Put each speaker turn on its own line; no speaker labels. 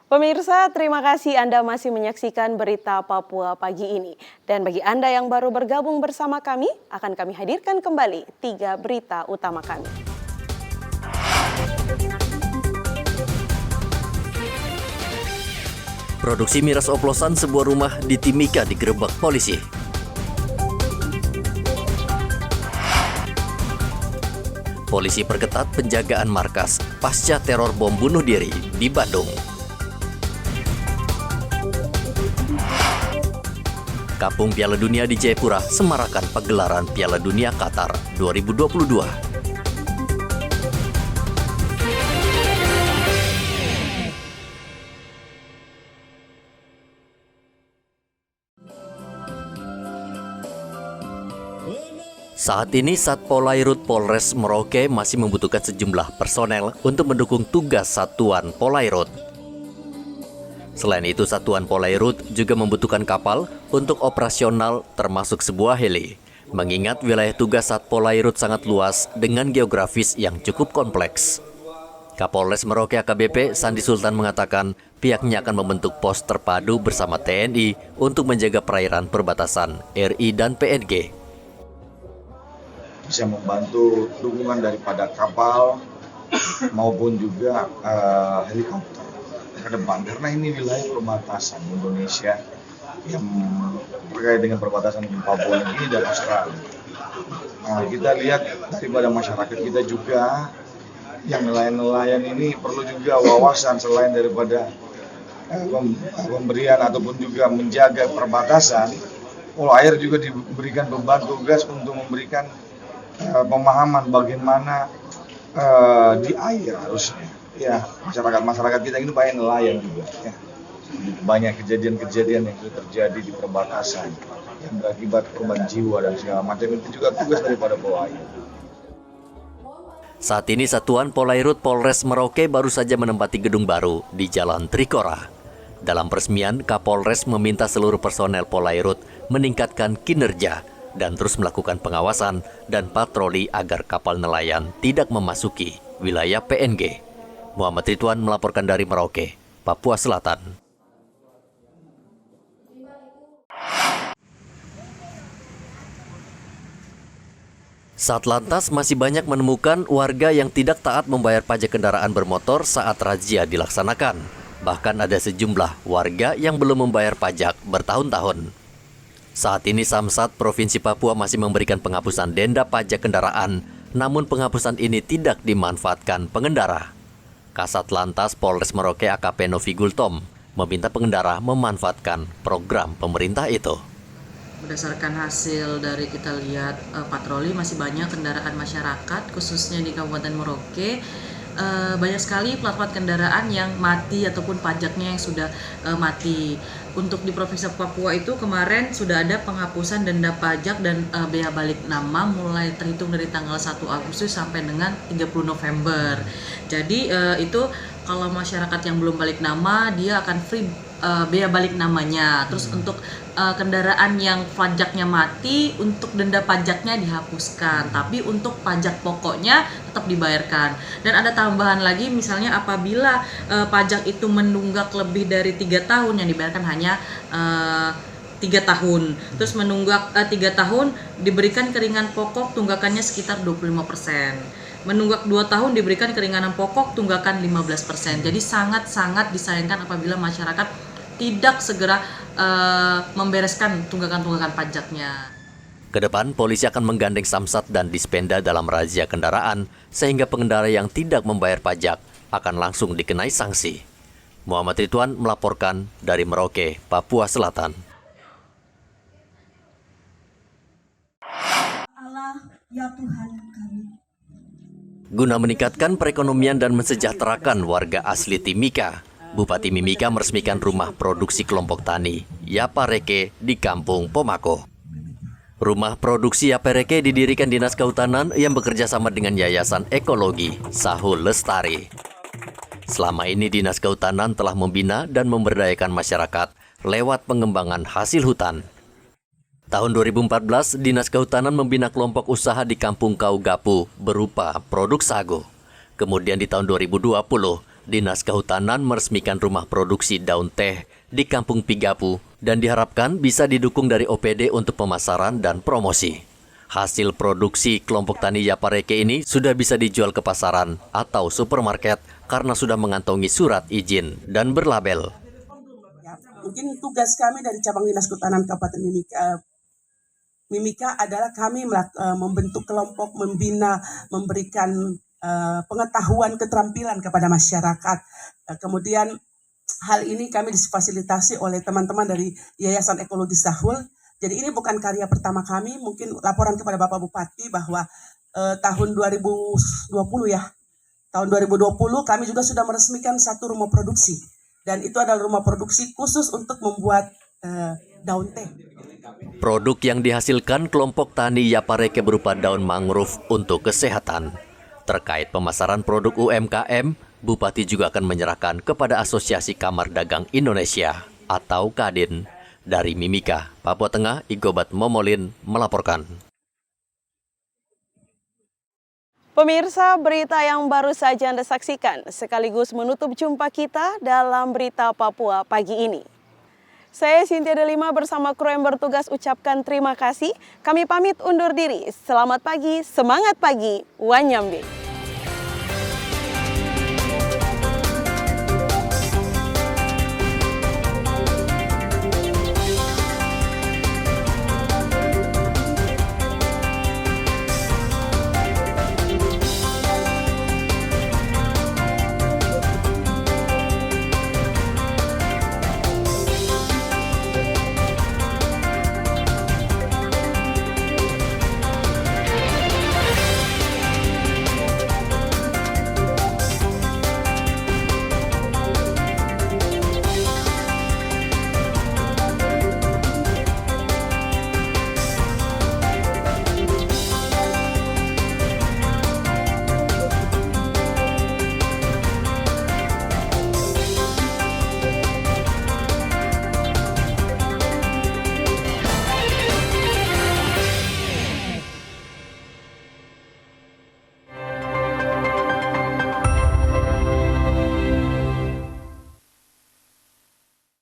Pemirsa, terima kasih Anda masih menyaksikan berita Papua pagi ini. Dan bagi Anda yang baru bergabung bersama kami, akan kami hadirkan kembali 3 berita utama kami.
Produksi miras oplosan sebuah rumah di Timika digerebek polisi. Polisi perketat penjagaan markas pasca teror bom bunuh diri di Bandung. Kampung Piala Dunia di Jayapura semarakan pagelaran Piala Dunia Qatar 2022. Saat ini Satpolairut Polres Merauke masih membutuhkan sejumlah personel untuk mendukung tugas Satuan Polairut. Selain itu, Satuan Polairut juga membutuhkan kapal untuk operasional termasuk sebuah heli. Mengingat wilayah tugas Satpolairut sangat luas dengan geografis yang cukup kompleks. Kapolres Merauke AKBP Sandi Sultan mengatakan pihaknya akan membentuk pos terpadu bersama TNI untuk menjaga perairan perbatasan RI dan PNG.
Bisa membantu dukungan daripada kapal maupun juga helikopter ke depan, karena ini wilayah perbatasan Indonesia yang terkait dengan perbatasan Papua ini dan Australia. Kita lihat daripada masyarakat kita juga yang nelayan-nelayan ini perlu juga wawasan selain daripada pemberian ataupun juga menjaga perbatasan. Polair juga diberikan beban tugas untuk memberikan pemahaman bagaimana di air harusnya. Ya, masyarakat kita ini banyak nelayan juga. Ya. Banyak kejadian-kejadian yang sudah terjadi di perbatasan yang berakibat korban jiwa dan segala macam, itu juga tugas daripada Polair.
Saat ini Satuan Polairut Polres Merauke baru saja menempati gedung baru di Jalan Trikora. Dalam peresmian, Kapolres meminta seluruh personel Polairut meningkatkan kinerja dan terus melakukan pengawasan dan patroli agar kapal nelayan tidak memasuki wilayah PNG. Muhammad Ridwan melaporkan dari Merauke, Papua Selatan. Satlantas masih banyak menemukan warga yang tidak taat membayar pajak kendaraan bermotor saat razia dilaksanakan. Bahkan ada sejumlah warga yang belum membayar pajak bertahun-tahun. Saat ini Samsat Provinsi Papua masih memberikan penghapusan denda pajak kendaraan, namun penghapusan ini tidak dimanfaatkan pengendara. Kasat Lantas Polres Merauke AKP Novi Gultom meminta pengendara memanfaatkan program pemerintah itu.
Berdasarkan hasil dari kita lihat patroli, masih banyak kendaraan masyarakat khususnya di Kabupaten Merauke. Banyak sekali plat-plat kendaraan yang mati ataupun pajaknya yang sudah mati. Untuk di Provinsi Papua itu kemarin sudah ada penghapusan denda pajak dan bea balik nama mulai terhitung dari tanggal 1 Agustus sampai dengan 30 November. Jadi itu kalau masyarakat yang belum balik nama dia akan free bea balik namanya. Terus untuk kendaraan yang pajaknya mati, untuk denda pajaknya dihapuskan, tapi untuk pajak pokoknya tetap dibayarkan. Dan ada tambahan lagi, misalnya apabila pajak itu menunggak lebih dari 3 tahun, yang dibayarkan hanya 3 tahun. Terus menunggak 3 tahun diberikan keringanan pokok tunggakannya sekitar 25%. Menunggak 2 tahun diberikan keringanan pokok tunggakan 15%. Jadi sangat-sangat disayangkan apabila masyarakat tidak segera membereskan tunggakan-tunggakan pajaknya.
Kedepan, polisi akan menggandeng Samsat dan Dispenda dalam razia kendaraan, sehingga pengendara yang tidak membayar pajak akan langsung dikenai sanksi. Muhammad Ridwan melaporkan dari Merauke, Papua Selatan.
Allah, ya Tuhan kami.
Guna meningkatkan perekonomian dan mensejahterakan warga asli Timika, Bupati Mimika meresmikan rumah produksi kelompok tani Yapareke di Kampung Pomako. Rumah produksi Yapareke didirikan Dinas Kehutanan yang bekerja sama dengan Yayasan Ekologi Sahul Lestari. Selama ini Dinas Kehutanan telah membina dan memberdayakan masyarakat lewat pengembangan hasil hutan. Tahun 2014, Dinas Kehutanan membina kelompok usaha di Kampung Kaugapu berupa produk sagu. Kemudian di tahun 2020, Dinas Kehutanan meresmikan rumah produksi daun teh di Kampung Pigapu dan diharapkan bisa didukung dari OPD untuk pemasaran dan promosi. Hasil produksi kelompok tani Yapareke ini sudah bisa dijual ke pasaran atau supermarket karena sudah mengantongi surat izin dan berlabel.
Ya, mungkin tugas kami dari cabang Dinas Kehutanan Kabupaten Mimika adalah kami membentuk kelompok, membina, memberikan pengetahuan keterampilan kepada masyarakat. Kemudian hal ini kami difasilitasi oleh teman-teman dari Yayasan Ekologi Sahul. Jadi ini bukan karya pertama kami, mungkin laporan kepada Bapak Bupati bahwa tahun 2020 ya, tahun 2020 kami juga sudah meresmikan satu rumah produksi. Dan itu adalah rumah produksi khusus untuk membuat daun teh.
Produk yang dihasilkan kelompok tani Yapareke berupa daun mangrove untuk kesehatan. Terkait pemasaran produk UMKM, Bupati juga akan menyerahkan kepada Asosiasi Kamar Dagang Indonesia atau Kadin. Dari Mimika, Papua Tengah, Igobat Momolin melaporkan.
Pemirsa, berita yang baru saja Anda saksikan sekaligus menutup jumpa kita dalam Berita Papua pagi ini. Saya Cynthia Delima bersama kru yang bertugas ucapkan terima kasih. Kami pamit undur diri. Selamat pagi, semangat pagi, Wanyambe.